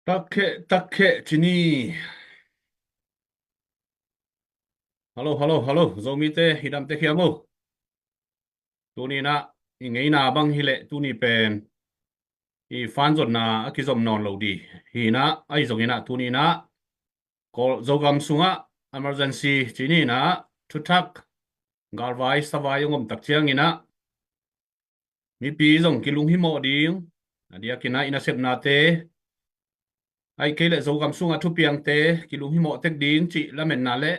Takke chini. Halo, zomi te hidam te kiamu. Tuni na ingay na bang hile tuni pen I fan zon na akizom non lo di. Hina ay zongina tuni na kol zogam sunga emergency chini na tutak galvai savai ngom tak chiang ina mi pi zong kilung himo ding adia kina ina sep na te ai kele zogam sunga thu piang te kilung himo tek ding chi lamen na le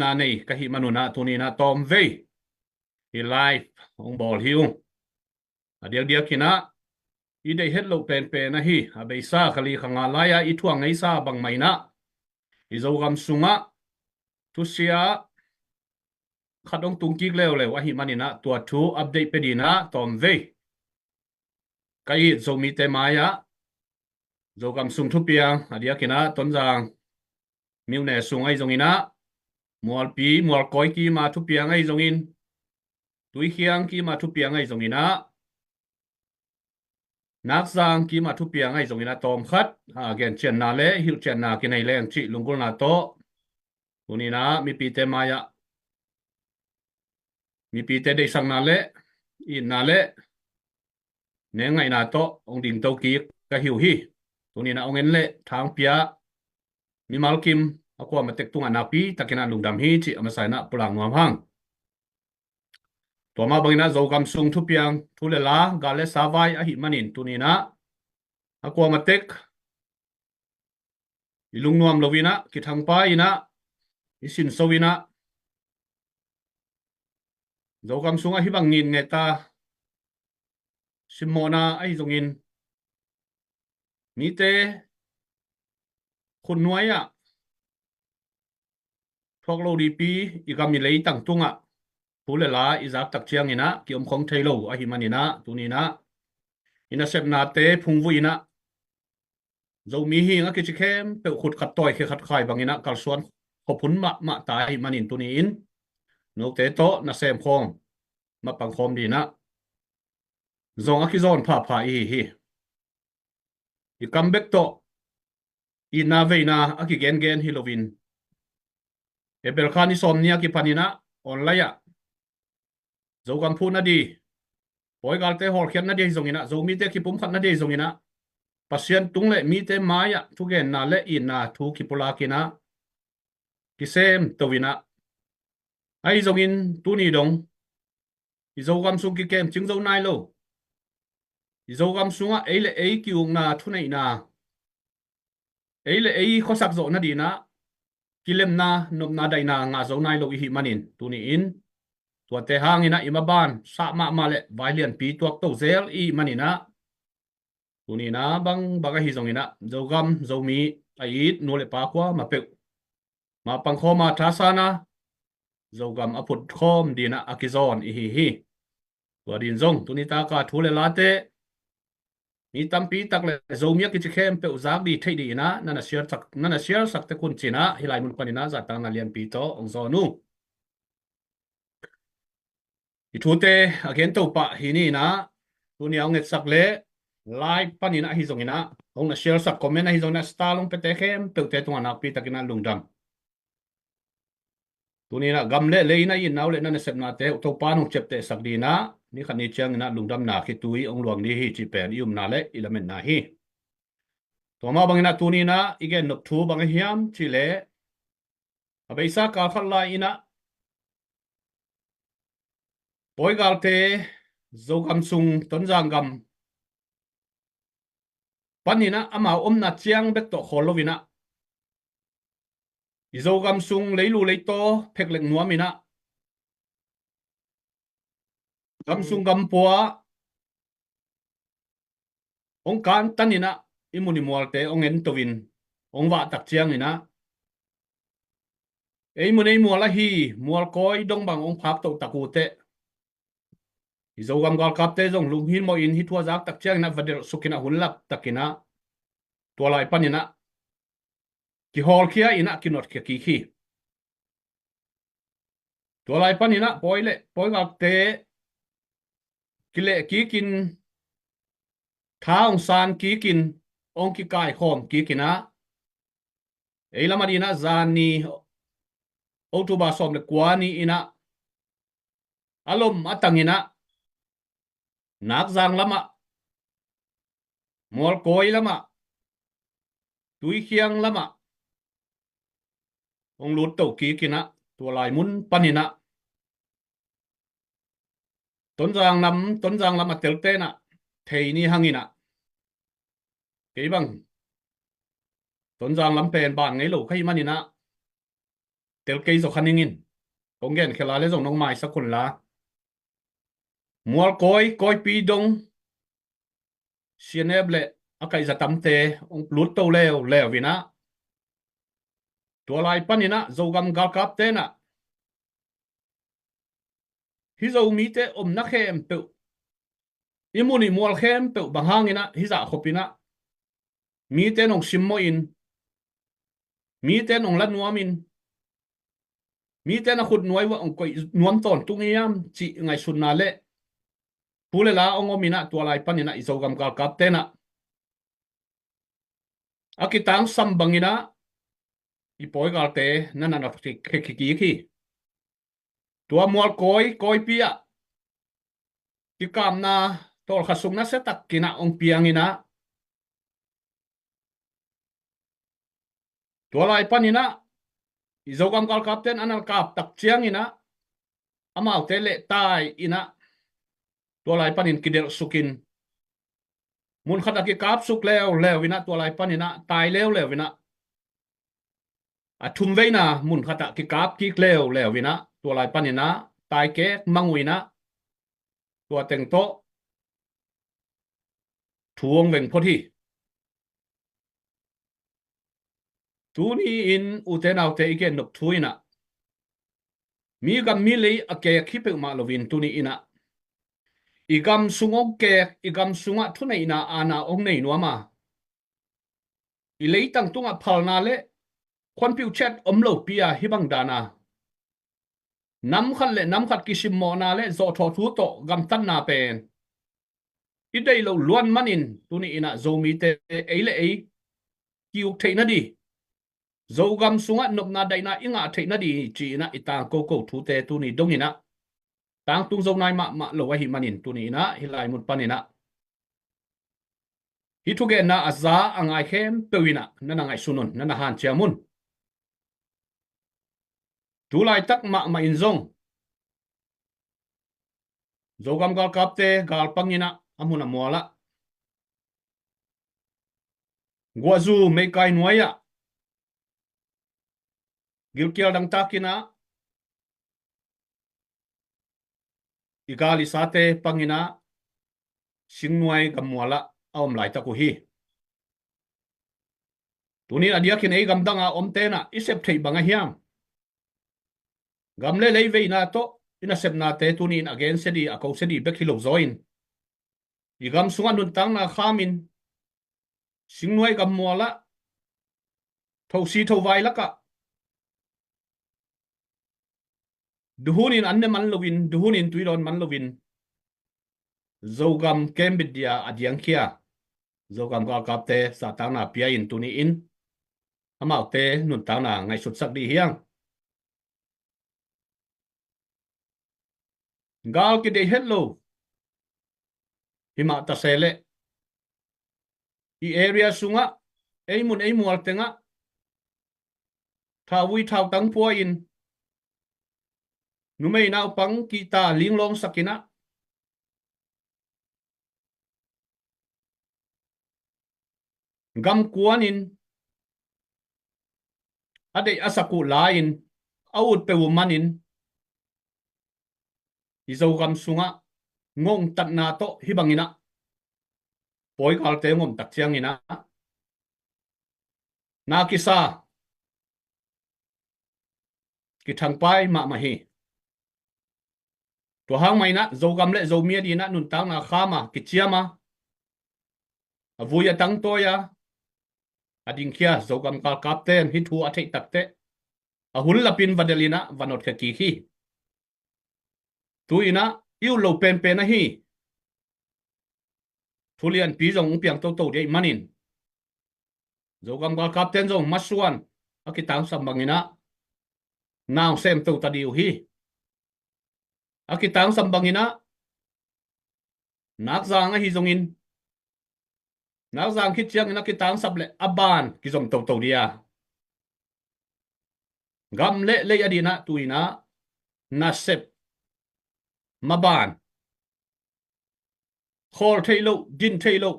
na nei kahi manuna tuni na tom vei hi live ong bol hiu dia kina I dei het lo pen na hi a be sa khali khanga laya I thuang ngai sa bang mai na I zo gam sunga tu sia khadong tung kik lew lew a hi manina tua thu update pe dina tom ve kai zo mi te maya zo gam sung thu piang dia kina ton jang miu ne sung ai zongina mual koi ki ma thu piang ai zongin tui khiang ki ma thu piang ai zonginaนักสร้างกีมาทุกเปียงไอ้ตรงนี้นะตอมคัดเกณฑ์เชียนนาเล่ฮิวเชียนนากินไอแรงจิลุงกุลนาโตตัวนี้นะมีปีเตมายะมีปีเตได้สั่งนาเล่อินนาเล่เนื้อไงนาโตองดิ่งโตกีก็หิวฮีตัวนี้นะองเงินเล่ทางเปียมีมาลกิมเอาความมาเต็กตุงอนาปีตะกินาลุงดำฮีจิเอามาใส่นะปลังงวมหังตัวมาบางนะโจกำซุงทุกเปียงทุเลลากาเลสาวายอหิมันินตัวนี้นะเอาความมาเต็กลุงนวมลวินะกิทังป้ายนะสินสวินะโจกำซุงอหิบังนินเนตาสิมโมนาไอจงอินมีเตคุณนวยอะพวกเราดีปีอีกามีเลยตั้งตุงอะผู้เลลาอีจากตักเชียงอินะกิอมของไทยโลอหิมันินะตัวนี้นะอินะเซบนาเตพุงวุยนะเรามีหิงอะกิจเข้มเปิดขุดขัดต่อยขัดไข่บางอินะกัลส่วนขบพุนมะตายมันินตัวนี้อินนกเตโตนะเซมคงมาปังคมดีนะซองอะกิซอนผ่าอีกัมเบกโตอีนาเวนาอะกิเกนฮิโลวินเอเบลคานิซอมเนียกิปานินะออนไลน์อะโจกัมพูนาดีปอยกาลเตฮอลเขียนนาดีซงอินะโจมีเตกิปุมขัดนาดีซงอินะปัศยันตุงเลมีเตมายะทุกเกนนาเลอินาทุกิปุลากินะกิเซมตวินะไอซงอินตุนีดงอีโจกัมซุงกิเกมจิงโจนายโลอีโจกัมซุงอะเอเลเอกิวงนาทุนัยนาเอเลเอข้อสักโจนาดีนะกิเลมนานมนาไดนางาโจนายโลอีหิมันินตุนีอินตัวเตหางอินะอิมาบานสะมาเลไวเลียนปีตัวโตเซลอีมันินะตัวนี้นะบังฮิซงอินะโจกัมโจมีไออิดนูเลปากว่ามาเปกมาปังคอมาทาสานะโจกัมอพุดคอมดีนะอากิซอนอีฮีตัวดินซงตัวนี้ตากาทุเลลาเตมีตั้มปีตักเลยโจมีกิจเข้มเปอุจากดีเทดีนะนั่นน่ะเชียร์สักแต่คุณจีนะฮิไลมุนปานินะจัดตั้งนาเลียนปีโตองซอนูอีทูเตอเกนตัวปะฮินี่นะตัวนี้เอาเงินสักเล่ไลฟ์ปานินะฮิซงอินะองน่ะเชียร์สักคอมเมนต์นะฮิซงนะสตาร์ลงเปเตเข้มเปอุเตตัวนักปีตักินะลุงดำตัวนี้นะกำเล่เลยนะยินเอาเลยนั่นเสพนาเตอตัวปานุเจ็บเตสักดีนะนี่ขันนี้เชียงนะลุงดำนาคิดตุยองหลวงนี่ฮิจิเปนยุมนาเล่อิเลเมนนาฮีตัวมาบางนะตัวนี้นะอีกนกทูบางเฮียมชิเล่อเบซ่ากาขันไลอินะปอยกาลเตโจกัมซุงต้นจางกัมปันนี้นะอามานัดเชียงเบกโตโคโลวินะอีโจกัมซุงเลยลูเลยโตเพกเล็กนัวมินะกัมซุงกัมปัวองการตันนี่นะอิมุนิมัวเตองเอ็นตวินองว่าตักเชียงนี่นะเอ้ยมุนไอมัวละฮีมัวคอยดงบังองพักตกตะกูเตอีโจกัมกอลคับเตจงลุงหินโมอินฮิตวาจักตักเชียงนะวัดเดลสุกินะหุ่นลักตักินะตัวลายปันนี่นะกิฮอลเคียอินะกินอดเคียกีขี้ตัวลายปันนี่นะปอยกับเตกิเลกีกินท้าองซานกีกิน ong ki kai khom ki kina ei lama dina zani otuba som le kwani ina alom atangina nak zang lama mol koi lama tui khiang lama ong lut to ki kina tua lai mun panina ton jang lama telte na thei ni hangina ke bang ton jang lam pen ban ngai lo khai manina tel kei zo khaningin kongen khela le zo nong mai sakun la mual koi pi dong sianeble akai za tamte ong lut to leo vina tua lai panina zo gam gal kap te na hi zo mi te om na khem pe imuni mual khem pe banghangina hi za khopina mi te nong simmo in mi te nong lan nuamin mi te na khut nuai wa ong koi nuam ton tungiam chi ngai sun na le pule la ong omina tua lai panina izo gam gal kap te na akitang sambangina ipoi gal te nanana ki tua mual koi pia ki kam na tol khasung na se tak kina ong piangina tua lai panina izogam kal kapten anal kap tak chiang ina amau tele tai ina tua lai panin kidel sukin mun khata ki kap suk leo ina tua lai panina tai leo ina athum veina mun khata ki kap ki leo ina tua lai panina tai ke manguina tua teng to thuong veng phothi tu ni in uten autte ike nok thuina mi gam mi lei ake khipe ma lovin tu ni ina igam sungok ke igam sunga thuna ina ana ong nei nuama i lei tang tunga phalna le khon piu chat omlo pia hibang dana nam khat kisim mo na le zo tho thu to gam tan na pen i dei lo luan manin tu ni ina zo mi te eile ei kiu theina di zo gam sunga nop na dai na inga theina di chi na itang ko thu te tu ni dongina tang tung zo nai ma lo wa hi manin tu ni na hilai mun panina hi thu ge na aza angai khem pewina nana ngai sunun nana han chiamun tu lai tak ma in zong zogam gal kapte gal pangina amuna mola guazu me kai nuaya gilkial dang takina igali sate pangina singnuai gamuala awm lai taku hi tunin adia kin ei gamdanga omtena isep thei banga hiam gamle lei veina to ina sepna te tunin again sedi akau sedi bekhilo zoin igam sunga nun tang na khamin singnuai gamuala thosi tho vai laka duhunin anne man lovin duhunin tuiron man lovin zogam kembidia adiang kia zogam gal kapte satang na pia in tuni in amau te nun tang na ngai sut sak di hiang gal ki de hello hima ta sele i area sunga eimun eimual tenga thawi thau tang po in numei nau pang ki ta linglong sakina gam kuanin ade asaku lain out pe womanin izo gam sunga ngong tat na to hibangina poi kal te ngom tak chiang ina na kisa ki thang pai ma hi to hang mai na zo gam le zo mia di na nun tang na khama ki chiama avuya tang to ya ading kia zo gam kal kapten hi thu athei takte ahul lapin vadelina vanot ka ki hi tu ina iu lo pen na hi thulian pi jong piang to dei manin zo gam gal kapten zo masuan akitang sambangina now sem to tadiu hi akitang sambangina nak zang hi zongin nak zang khit chiang ina kitang sable aban ki zom to dia gam le adina tuina na sep maban khol thailo din thailo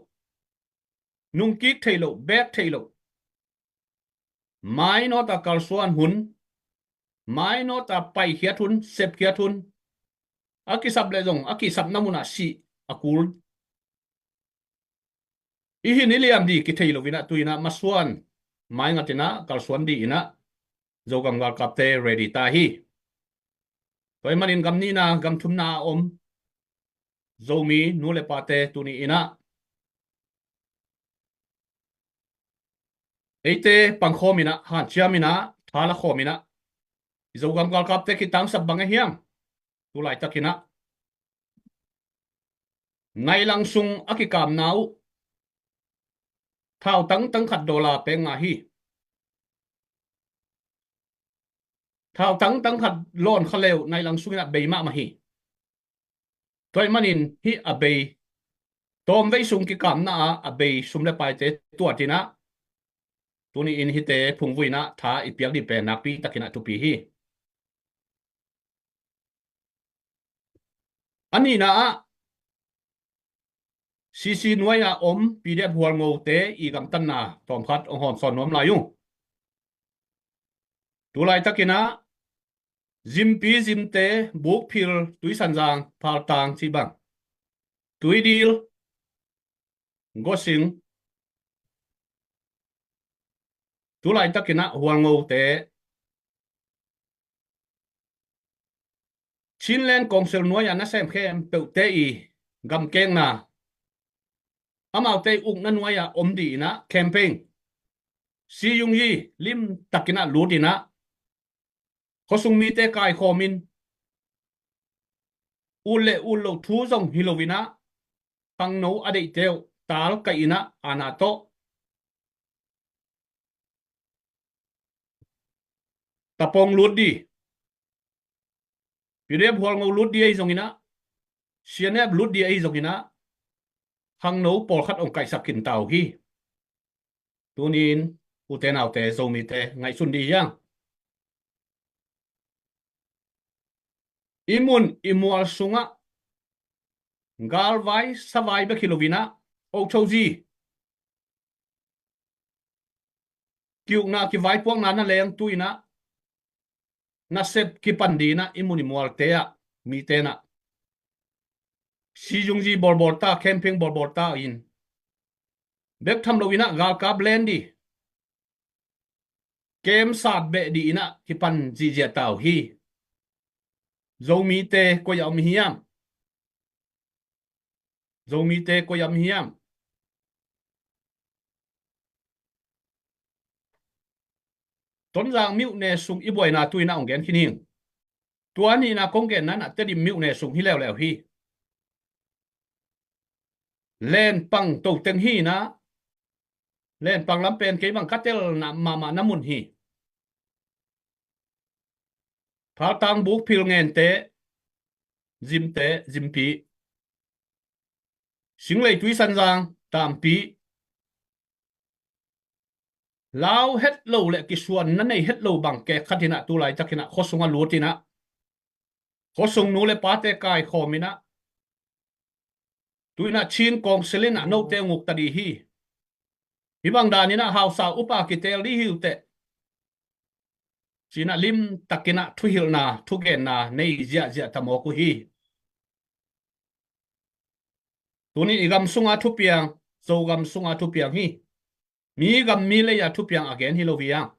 nung kik thailo bek thailo mai no ta kalsuan hun mai no ta pai khiat hun sep khiat hun aki sable zong aki sap namuna si akul ihi niliam di ki thailo vina tuina masuan mai ngatina kalsuan di ina zogam gal kapte ready ta hi toy manin gam ni na gam thum na om zomi nule pate tuni ina eite pangkhomina han chiamina thala khomina zogam gal kapte ki tang sab bang hiam tu lai takina ngai lang sung aki kam nau thao tang tang khat dola pe nga hi thao tang tang khat lon khaleu nai lang sung na beima ma hi toy manin hi abe tom vei sung ki kam na abe sum le pai te tuatina tuni in hi te phungvuina tha ipiak di pe nakpi takina tu pi hi ani na CC nuaya om PDF hual ngô te i gam tan na tom khat ong hon son nom la yung tu lai takina zimpi zimte buk phil tui sanjang phal tang chi bang tui dil gosing tu lai takina hual ngô te Chinlen Council nuaya na sem khem pe te i gam keng na amau te uk na nuaya om di na campaign si yung yi lim takina ludina khosung mi te kai khomin ule ulo thu zong hilovina pang no ade teo tal kaina anato tapong ludi pire bhol ngo ludi ai zongina sianep ludi ai zongina hang no por khat ong kai sakin tau hi tunin uten autte zomi te ngai sun di yang imun imual sunga galvai savai be kilovina o choji kiu na ki vai puang na na leng tuina na sep ki pandina imun imual te a mi te na si jungji borbor ta camping borbor ta in bek tham lovina gal ka blend di kem sat be di ina ki pan ji je tau hi zomi te ko yam hiam zomi te ko yam hiam ton jang miu ne sung i boy na tuina ong gen khining tuani na kong gen na te di miu ne sung hi lew lew hi len pang to teng hi na len pang lam pen ke bang katel na mama namun hi phal tang buk phil ngen te jim pi sing lei tui san jang tam pi lao het lo le ki suan na nei het lo bang ke khatina tu lai takina khosunga lutina khosung nu le pa te kai khomina tuina chin kong selina no te nguk tadi hi hibang danina hausa upa ki tel di hiu te china lim takina thuhil na thugen na nei zia tamo ku hi tuni igam sunga thupiang zo gam sunga thupiang hi mi gam mi le ya thupiang again hi loviang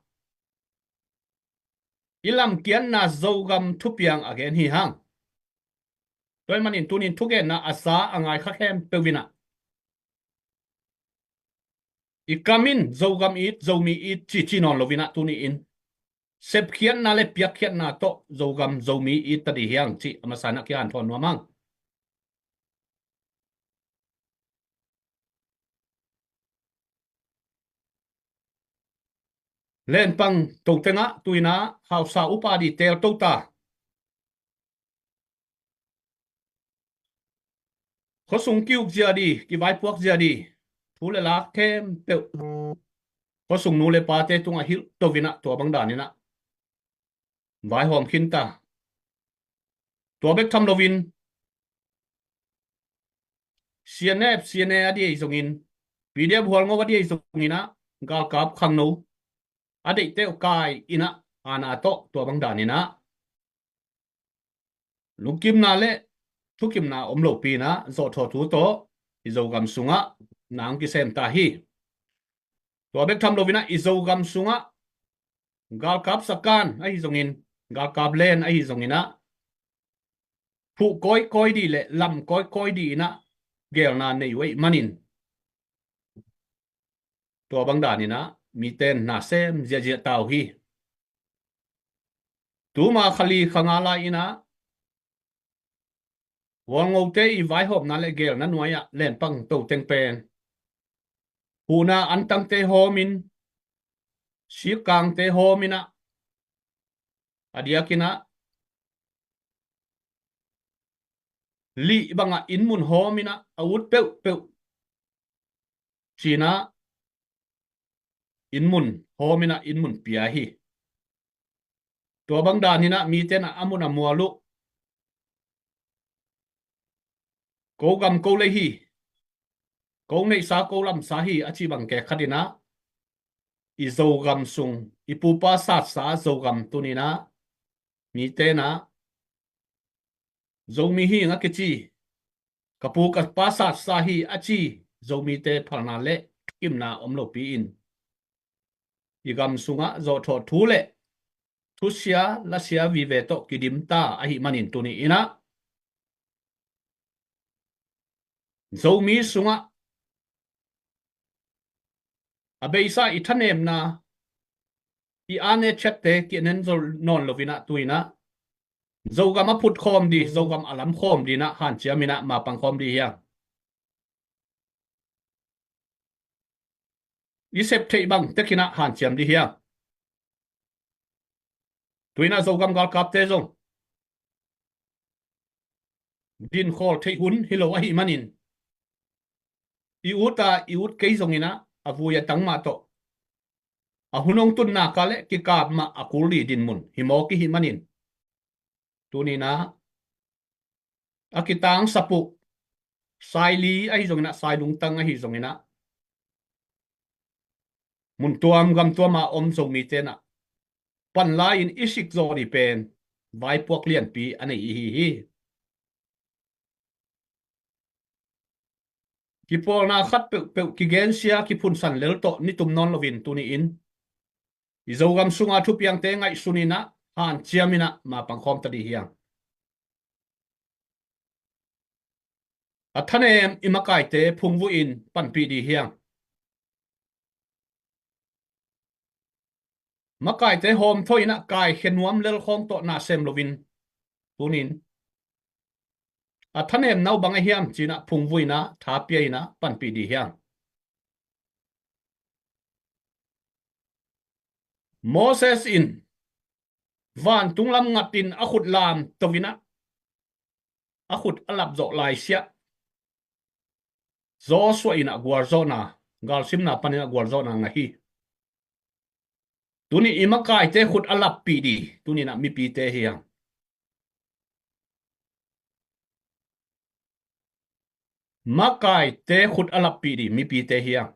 ilam kian na zo gam thupiang again hi hang toy manin tunin thugen na asa angai kha khem pewina ikamin zo gam it zo mi it chi non lovina tuni in sep khian na le piak khian na to zo gam zo mi it tadi hiang chi amasana kian thon mamang len pang to tenga tuina hau sa upa di tel to ta có sung kiu giờ đi cái vai puak giờ đi thu le la kem pe có sung nu le pa te tunga hil to vina to bang da ni na vai hom khin ta to bek tham lovin cnf cna adi zongin pdf hol ngo adi zongina gal kap khang no ade te kai ina ana to bang da ni na lukim na le thukim na omlo pi na zo tho thu to izo gam sunga nang ki sem ta hi to bek tham lovina izo gam sunga gal kap sakan ai zongin gal kap len ai zongina phụ coi đi lệ làm coi đi na gel na nei wei manin to bang da ni na mi ten na sem zia tao hi tu ma khali khanga la ina wang ngau te i vai hop na le gel na nuaya len pang to teng pen hu na an tang te homin si kang te homina adiakina li banga in mun homina awut pe china in mun homina in mun pia hi to bang da ni na mi ten amuna mualu cố gam cố lấy hi cố nei sa cố lam sa hi achi bang ke khadina i zo gam sung i pu pa sat sa zo gam tunina mi te na zo mi hi nga ke chi kapu ka pa sat sa hi achi zo mi te phalna le kim na omlo pi in i gam sunga zo tho thu le thu sia la sia vi ve to kidim ta a hi manin tuni ina zo mi sunga abeisa i thanem na i ane chatte ki nen zo non lovina tuina zogam a phut khom di zogam alam khom di na han chiamina ma pang khom di hiang i sep thei bang tekina han chiam di hiang tuina zogam gal kap te zong din khol thei hun hilo a hi manin i ut kei zongina avuya tangma to a hunong tun na kale ki kap ma akuli din mun himo ki hi manin tunina akitang sapu sai li a hi zongina sai lung tang a hi zongina mun tuam gam tuama om zong mi te na pan la in isik zo di pen vai puak lian pi ane hi ki pol na khat pe ki gen sia ki phun san lel to ni tum non lovin tu ni in i zo gam sunga thu piang te ngai sunina han chiamina ma pangkhom ta di hiang athanem imakai te phungwu in pan pi di hiang makai te hom thoina kai khenuam lel khom to na sem lovin tunin athanem nau bang hiam china phungvuina tha piaina pan pi di hiang Moses in van tunglam ngatin akhut lam tovina akhut alap zo lai sia Joshua ina guarzona gal simna panina guarzona ngahi tuni imakai te khut alap pi di tuni na mi pi te hiang makai te khut alap pi di mi pi te hiang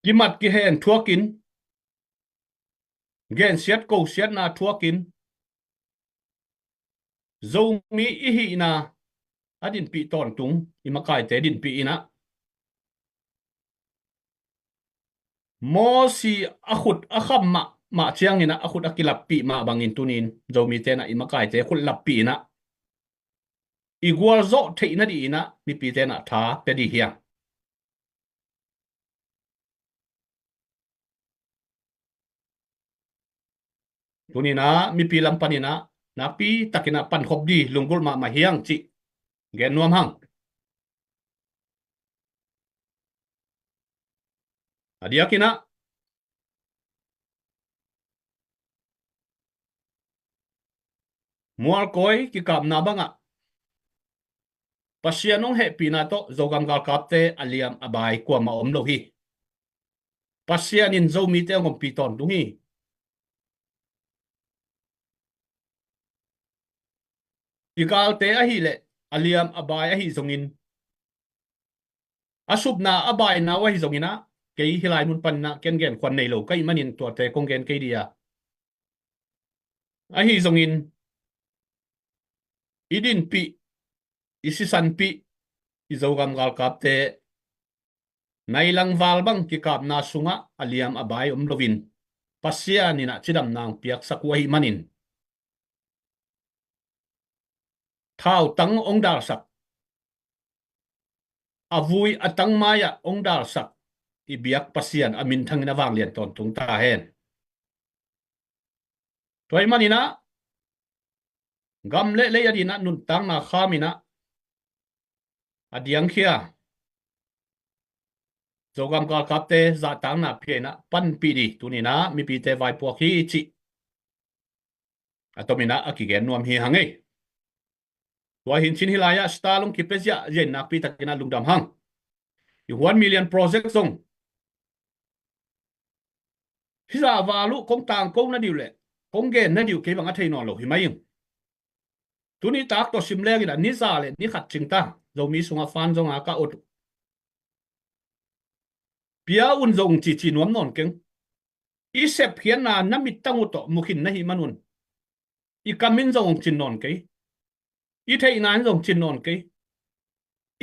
kimat ki hen thuakin gen siat ko siat na thuakin zo mi i hi na adin pi ton tung imakai te din pi ina Mosi akhut akham ma chiang ina akhut akilap pi ma bangin tunin zo mi te na imakai te khut lap pi na igual zo the na di ina mi pi te na tha pe di hiang tunina mi pi lam panina na pi takina pan khop di lungul ma hiang chi gen nuam hang adia kina mual koi ki kap na banga pasianong he pinato zogam gal kapte aliam abai kwa ma om lo hi pasian in zo mi te ngom piton dungi igal te a hi le aliam abai a hi zongin asup na abai na wa hi zongina ke hilai mun pan na ken gen kwan nei lo kai manin to te kong gen ke dia a hi zongin idin pi isisan pi izogam gal kapte nailang wal bang ki kap na sunga aliam abai lovin pasia ni na chidam nang piak sakwahi manin thao tang ong dar sak avui atang maya ong dar sak ibiak pasian amin thang na wang lian ton tung ta hen toy manina gam le adina nun tang na khamina adiang khia zogam gal kapte za tang na phe na pan pi di tunina mi pi te vai po khi chi atomina akigen nuam hi hangai tua hin chin hilaya stalong kipesya jen nak pi takina lungdam hang 1 million project song hisa valu kong tang kong na diu le kong gen na diu ke bang athei non lo hi mai tuni tak to sim le ila ni za le ni khat ching ta zo mi sunga fan zonga ka ot pia un zong chi chi nuam non keng i sep hian na namit tangu to mukhin na hi manun i kamin zong chin non ke i thei nan zong chin non ke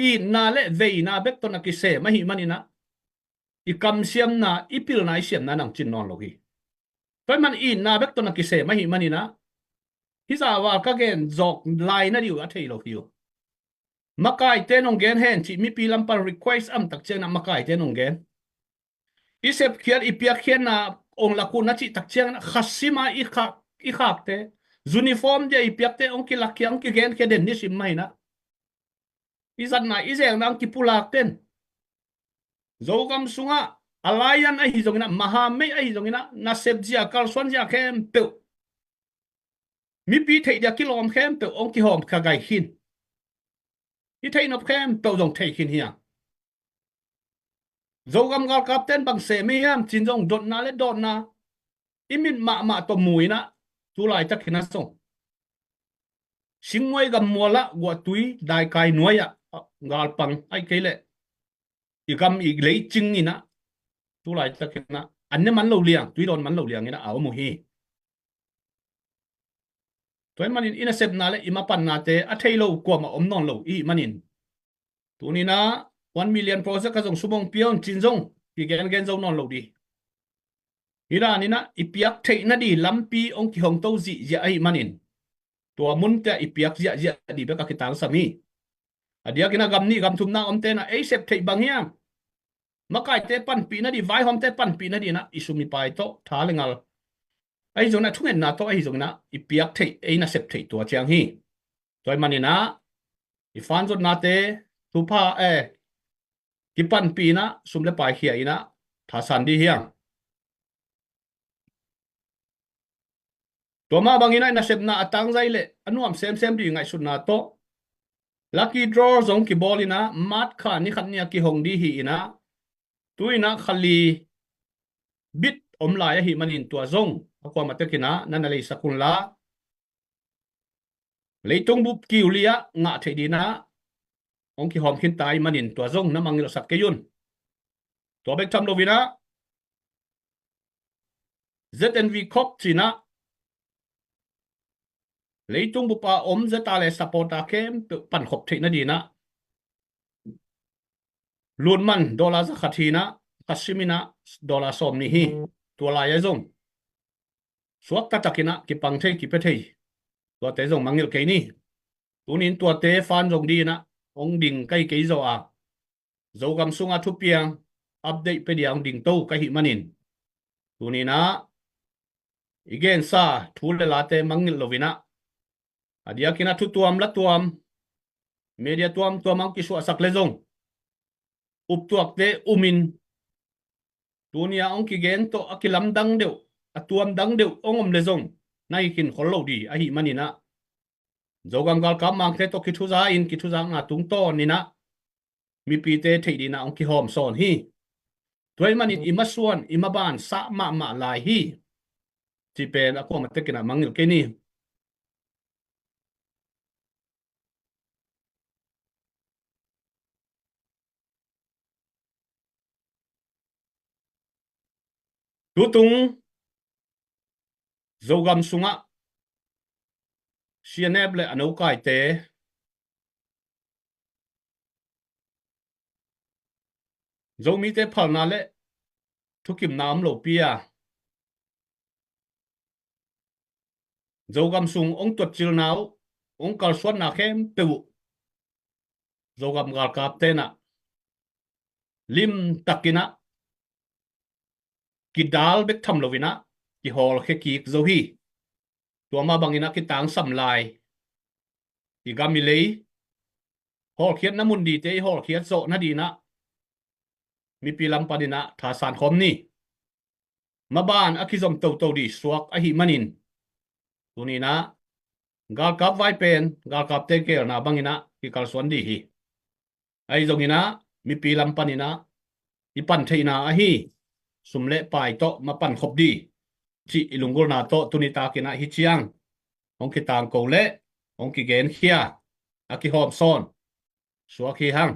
i na le ve na bek to na ki se ma hi manina i kam siam na i pil na i siam na nang chin non lo hi toy man i na bek to na ki se ma hi manina hi za wa ka gen zok lai na diu a thei lo hiu makai te nong gen hen chi mi pi lam par request am tak chen na makai te nong gen isep khian ipia khian na ong la ku na chi tak chen khasima i khak te uniform je ipiak te ong ki lak kyang ki gen ke den ni sim mai na izat na izeng nang ki pulak ten zogam sunga alayan a hi zongina mahame a hi zongina na sebjia kal swan ja khem pe mi pi thei dia kilom khem pe ong ki hom kha gai hin i thei nop khem pe zong thei hin hiya zogam gal kapten bang se mi yam chin jong dot na le dot na imin ma to mui na tu lai tak hina song singwai gam mola gwa tui dai kai nuaya gal pang ai kele i gam i lei ching ni na tu lai tak hina anne man lo liang tui don man lo liang ina aw mo hi toy manin ina sep na le ima pan na te a thailo ko ma om non lo i manin tu ni na 1 million project ka jong subong pion chin jong ki gen jong non lo di ira ni na ipiak thei na di lampi ong ki hong to ji ja ai manin tua mun te ipiak ja di be ka kitang sami adia kina gam ni gam thum na om te na ei sep thei bang ya makai te pan pi na di vai hom te pan pi na di na isumi pai to tha lengal ai jong na thungen na to ai jong na ipiak thei ei na sep thei tua chiang hi toy manina i fan jot na te tu pa ki pan pi na sum le pai khia ina tha san di hiang toma bangina na sep na atang zai le anuam sem di ngai sun na to lucky draw zong ki bolina mat kha ni khat nia ki hong di hi ina tuina khali bit om la ya hi manin tua zong akwa matekina nana le sakun la leitung bup ki ulia nga thedina ong ki hom khin tai manin tua zong na mangilo sak ke yun to bek tham lovina ZNV khop china leitung bupa om zeta le support a kem pan khop thina dina lunman dola za khathina kasimina dola som ni hi tua la ya zong suak ta takina ki pang thei ki pe thei tua te zong mangil ke ni tunin tua te fan zong di na ong ding kai ke zo a zo gam sunga thu piang update pe diang ding to ka hi manin tunina igen sa thul la te mangil lovina adia kina thu tuam la tuam media tuam ang ki su asak le zong up tuak te umin tunia ong ki gen to akilam dang deu atuam dang deu ongom le zong nai kin kholo di a hi manina zogam gal kam mang te to ki thu za in ki thu za nga tung to ni na mi pi te thei di na ong ki hom son hi toy manin ima suan ima ban sa ma lai hi ti pen a ko ma te kina mangil ke ni tu tung zogam sunga sianeb le anau kai te zomi te phal na le thukim nam lo pia zogam sung ong tuat chil nau ong kal suan na khem pe zogam gal kap te na lim takina ki dal bek tham lovina ki hol khe ki zo hi tua ma bangina ki tang sam lai ki gami lei hol khiat na mun di te hol khiat zo na di na mi pilam padina tha san khom ni maban akizom to di suak a hi manin tuni na gal kap vai pen gal kap te ke na bangina ki kal suan di hi ai zongina mi pilam panina ipan theina a hi sumle pai to ma pan khop di chi ilungul na to tunita kina hi chiang ong ki tang ko le ong ki gen khia aki hom son suak hi hang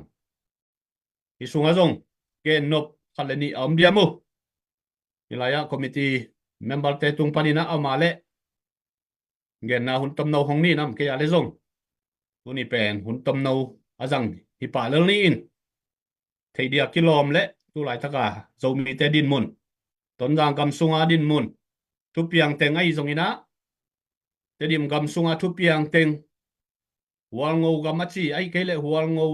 hi sunga zong ke nop khaleni om diamu ilaya committee member te tung panina amale gen na hun tom no hong ni nam ke ya le zong tuni pen hun tom no azang hi pa lel ni in thei dia kilom le tu lai taka zomi te din mun ton jang kam sunga din mun tu piang teng ai zong ina te dim gam sunga thu piang teng hual ngô gamachi ai ke le hual ngô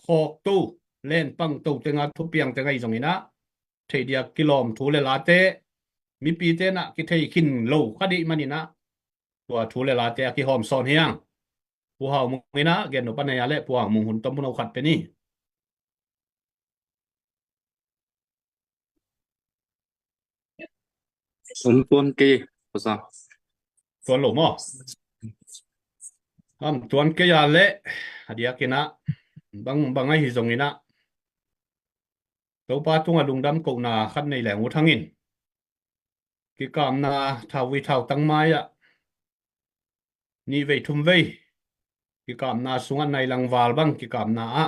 khok tu len pang tu tenga thu piang teng ai zong ina thei dia kilom thu le la te mi pi te na ki thei khin lo khadi manina tua thu le la te ki hom son hiang pu hau mung ina gen no panaya le pu hau mung hun tom no khat pe ni tuần kỳ có sao tuan lo mo tuan ke ya le adia kina bang ai hi zong ina to pa tunga lungdam ko na khat nei le ngu thangin ki kam na thawi thau tang mai ya ni vei thum vei ki kam na sunga nai lang wal bang ki kam na a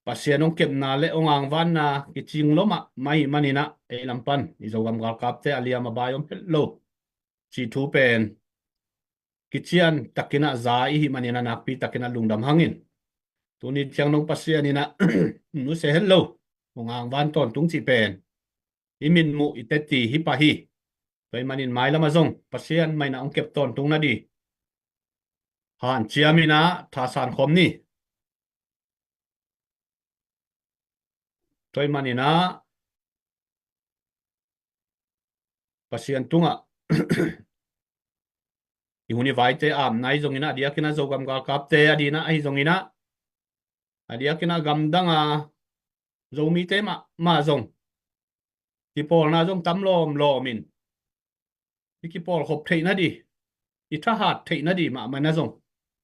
pasien ong kep na le ong ang van na ki ching lo ma mai manina e lampan i zo gam gal kap te alia ma bayom lo chi thu pen ki chian takina za i hi manina nak pi takina lungdam hangin tuni chiang nong pasien ina nu se hello ong ang van ton tung chi pen imin mu iteti hi pa hi toy manin mai lama zong pasien mai na ong kep ton tung na di han chiamina tha san khom ni toy manina pasien tunga i huni vai te am nai zong ina dia kina zo gam gal kap te adina ai zong ina adia kina gam danga zo mi te ma zong ki pol na zong tam lo min ki pol khop thei na di i tha hat thei na di ma na zong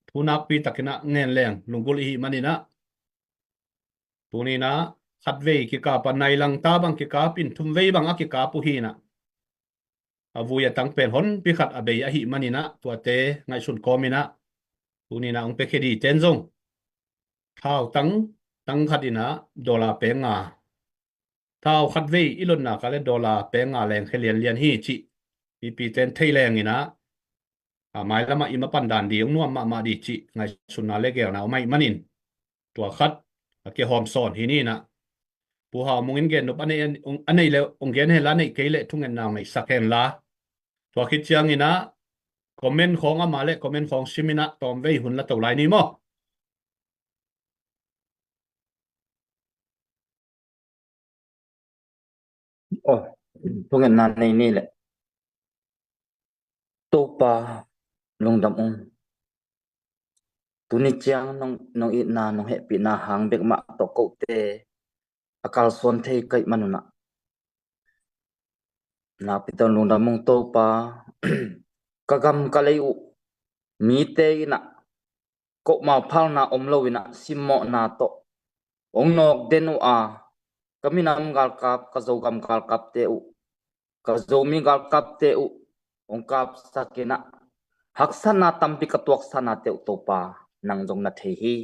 thunak pi takina ngen leng lungul hi manina tunina khat ve ki ka pa nai lang ta bang ki ka pin thum ve bang a ki ka pu hi na avuya tang pen hon pi khat abe a hi manina tua te ngai sun komina tunina ong pe khedi ten zong thao tang tang khatina dola pe nga thao khat ve ilon na ka le dola pe nga leng khelian lian hi chi pi ten thei leng ina mai lama ima pan dan di ong nuam ma di chi ngai sun na le gel na mai manin tua khat ke hom son hi ni na pu ha mungin gen no anei le ong gen he la nei ke le thungen naw nei saken la tua khit chiang ina comment khong ama le comment khong simina tom ve hun la to lai ni mo ồ tôi nghe nàn này nè lệ tô pa long đam ông tu ni chiang nong nong it na nong he pi na hang bek ma to ko te akal son thei kai manuna napitan lung damong to pa kagam kalayu mi te ina ko ma phal na omlo ina simmo na to ong nok denu a kami nam gal kap ka zo gam gal kap te u ka zo mi gal kap te u ong kap sakina haksana tampi katuak sana te to pa nang jong na the hi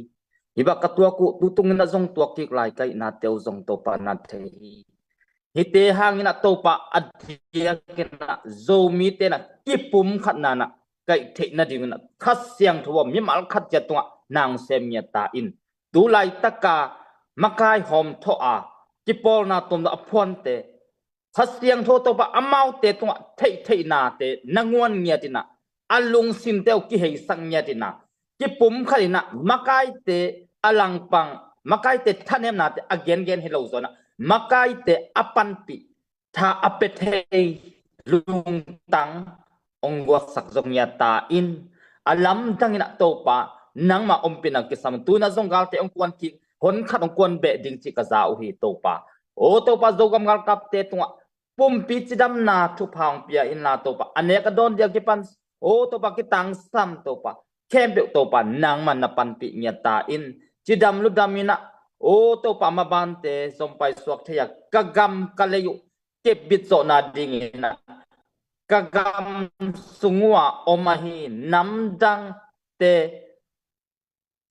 iba katuak ku tutung na jong tuak ki lai kai na te jong to pa na the hi hite hang na to pa adia kena zo mi te na kipum khat na na kai the na ding na khat siang thwa mi mal khat ja to nang sem ya ta in tu lai taka makai hom tho a kipol na tom da phon te khat siang tho to pa amau te to thei thei na te nangwan nya ti na alung sim te ki hei sang nya ti na kipum khali na makai te alang pang makai te thanem na te again gen hello zona makai te apan pi tha apethe lung tang ong wa sak zong ya ta in alam tang ina to pa nang ma om pina ki sam tu na zong gal te ong kwan ki hon khat ong kwan be ding chi ka za u hi to pa o to pa zo gam gal kap te tunga pum pi chidam na thu phang pia in la to pa ane ka don dia ki pan o to pa ki tang sam to pa kem be to pa nang man na pan pi nya ta in chidam lu damina o to pa ma ban te som pai suak thaya kagam kalayu ke bit zo na ding ina kagam sungwa omahi namdang te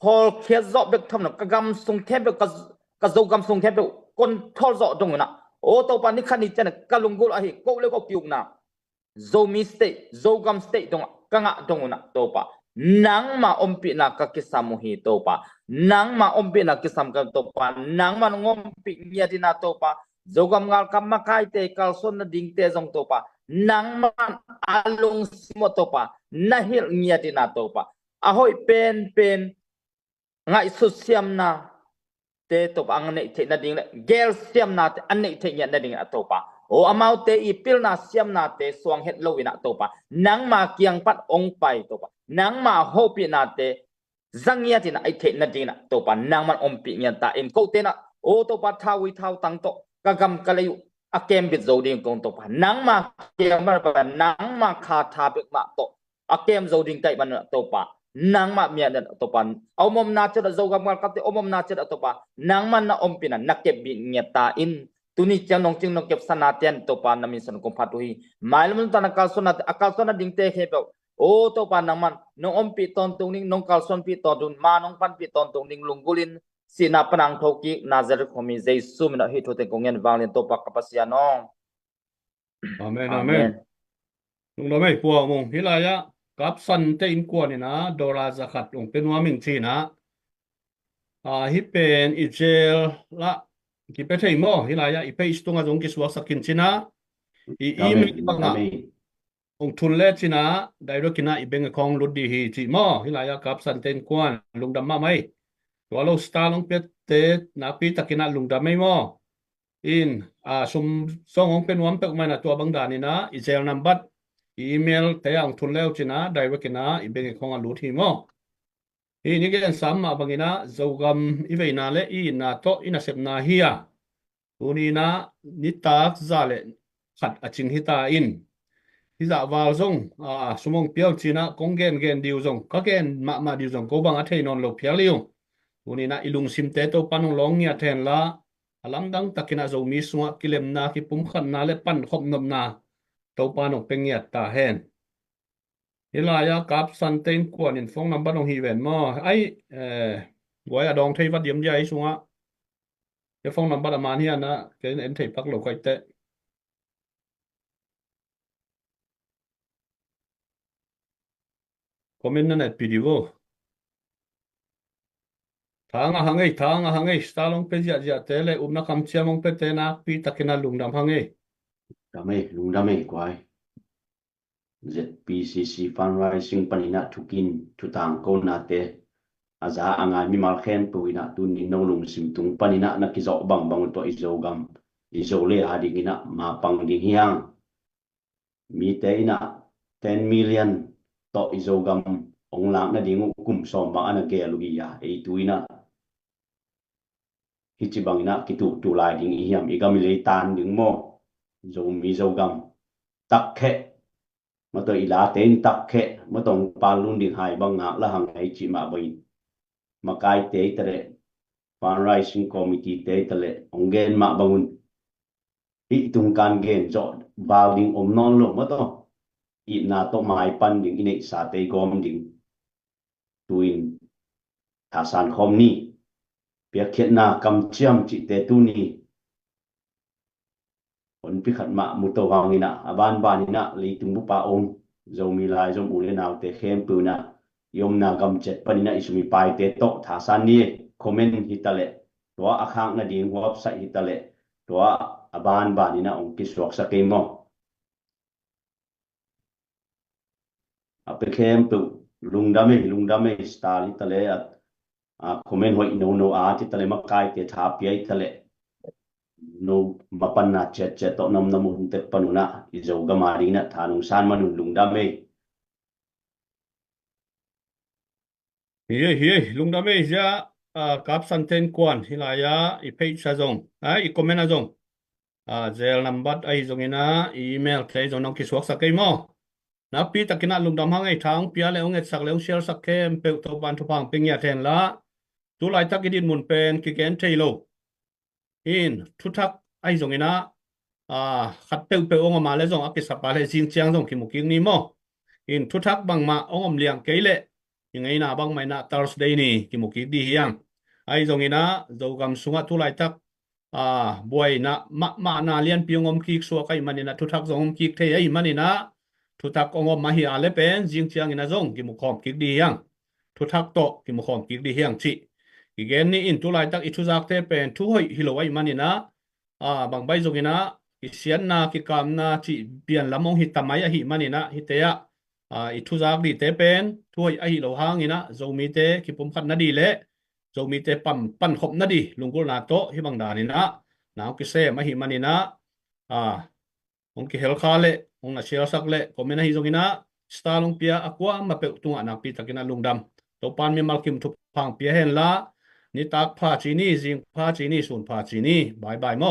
hol khia zo bek tham na kagam sung them be ka zo gam sung them be kon thol zo dong na o to pa ni khani chen ka lungul a hi ko le ko piuk na zo mi state zo gam state dong ka nga dong na to pa nang ma ompi na ka kisamu hi to pa nang ma ompi na kisam ka to pa nang ma ngom pi nya di na to pa zo gam ngal kam ma kai te kal son na ding te jong to pa nang ma alung simo to pa na hil nya di na to pa ahoy pen ngai su siam na te to ang nei the na ding le gel siam na te an nei the nya na ding a to pa o amau te i pil na siam na te suang het lo ina to pa nang ma kiang pat ong pai to pa nang ma ho pi na te zang ya ti na ai the na ding na to pa nang man om pi nya ta en ko te na o to pa thawi thau tang to ka gam ka le a kem bit zo ding kong to pa nang ma kiang ma pa nang ma kha tha bek ma to a kem zo ding tai man to pa nang ma mia na to pan omom na cha zo gam kap te omom na cha to pa nang man na om pina nakep bi nyata in tuni chang nong ching nong kep sana ten to pa na min san ko phatu hi mailum tan akal sona ding te he pe o to pa nang man nong om pi ton tung ning nong kal son pi ton dun ma nong pan pi ton tung ning lungulin sina panang thoki nazar khomi jesu min hi thote kongen wanglen to pa kapasia nong Amen, amen. amen Nung lamay po mong hilaya kapsan te in kwa ni na dora zakat ung penwa min chi na hipen ijel la kipe te mo hilaya ipe istunga zong kiswa sakin china i email panga ung tulle china dairo kina ibeng kong ludi hi chi mo hilaya kapsan te in kwan lungdam ma mai walo sta long pet te na pi takina lungdam mai mo in sum song ong penwam pe mai na tua bang dani na ijel nambat email te ang thun leo china direct na ibeng khong a lut hi mo hi ni gen sam ma bangina zogam iveina le I na to ina sep na hiya uni na ni tak za le khat aching hita in hi za wal zong sumong piao china kong gen diu zong ka gen ma diu zong ko bang a thei non lo phial liu uni na ilung sim te to panung long nya then la alam dang takina zo mi suwa kilem na ki pum khan na le pan khop nom na to panong pengiat ta hen hilaya kap san ten kwan in phong number dong hi ven mo ai gọi dong thei wat yếm jai sunga cái phong number là man hian na cái em thei pak lo kai te comment na net video thang a hangai stalong pe ja te le na kam chia mong pe te na pi takina lungdam hangai lungdame kwai ZPCC fundraising panina thukin thutang ko na te aza anga mi mal khen puina tun in no lung sim tung panina na ki zo bang to izogam izole adingina ma pang ding hiang mi te ina 10 million to izogam ong lang na dingu kum som bang ana ge lugi ya e tuina hichi bangina ki tu lai ding hiam igam le tan ding mo zo mi zogam ตักแค่มาตัวอีลาเต็นตักแค่มาต้องปาลุนดิ่งหายบางหักละหังไอจิมาบินมาไกเตะตะเลฟันไรซิงคอมมิตี้เตะตะเลองเกนมาบังุนอีตุงการเกนจอดบาวดิ่งอมนอนลงมาตัวอีนาโตไม้ปันดิ่งอินเนสาเตกอมดิ่งตุยนทาสานคอมนี่เปียกเขียนนากำเชียมจิเตตุนี่คนพิขัดมามุตตวังนี่นะอบานบานี่นะลีตุงบุปาองจะมีลายจมูกเลนาวเตเข้มปูนะยมนากำเจ็ดปนินะอิสุมีปลายเตโตทาสานนี่คอมเมนต์ฮิตาเลตัวอาคางนาดีงวับใส่ฮิตาเลตัวอบานบานี่นะองคิสวกสเกมออาเปเข้มปูลุงดำไม่สตาร์ฮิตาเลคอมเมนต์หัวอินโนโนอาทิตาเลมักไกเตทาเปียฮิตาเล no mapan na chat to nam namun te panuna izo gamari na thanung san manun lungdam me hi lung da me ja kap san ten kwan hilaya I page sa zong I comment na zong zel number ai zong ina email thei zong nong ki suak sa kai mo na pi takina lung dam hang ai thang pia le ong et sak le ong share sak kem pe to ban to pang ping ya ten la tu lai tak idin mun pen ki ken thei lo in thu thak ai zong ina khat pe ong ma le zong akisa pa le jing chiang zong ki mu king ni mo in thu thak bang ma ong liang ke leยังไงนะบางไม่นะ Thursday นี่กิมุกิดียังไอ้ตรงนี้นะโจกำสุงะทุไลทักบวยนะมานาเลียนพิงอมคิกสัวไก่มันนี่นะทุทักจงอมคิกเทยไอ้มันนี่นะทุทักองอมมาฮิอาเลเป็นจิงเจียงนี่นะจงกิมุขอมคิกดียังทุทักโตกิมุขอมคิกดียังชิอีกแกนนี่อินทุไลทักอิทุจักเทเป็นทุหอยฮิโลไอ้มันนี่นะบางใบตรงนี้นะกิเสียนนะกิกามนะจิเปลี่ยนละมงฮิตทำไมอะฮิมันนี่นะฮิเตะอิทุจักดีเตเป็นถ้วยไอโลหางนี่นะโจมีเตคิปมขัดนาดีเละโจมีเตปั่นขบนาดีลุงกุลนาโตฮิบังดานี่นะนาวกิเซมาหิมันนี่นะองกิเฮลคาเละองนาเชียสักเละก็ไม่นาฮิจงอินะสตาลงเปียอักว่ามาเปตุงอนาปีตะกินะลุงดำตัวปานมีมัลคิมทุพังเปียเห็นละนี่ตักพาจีนี่จิงพาจีนี่ส่วนพาจีนี่บายบายโม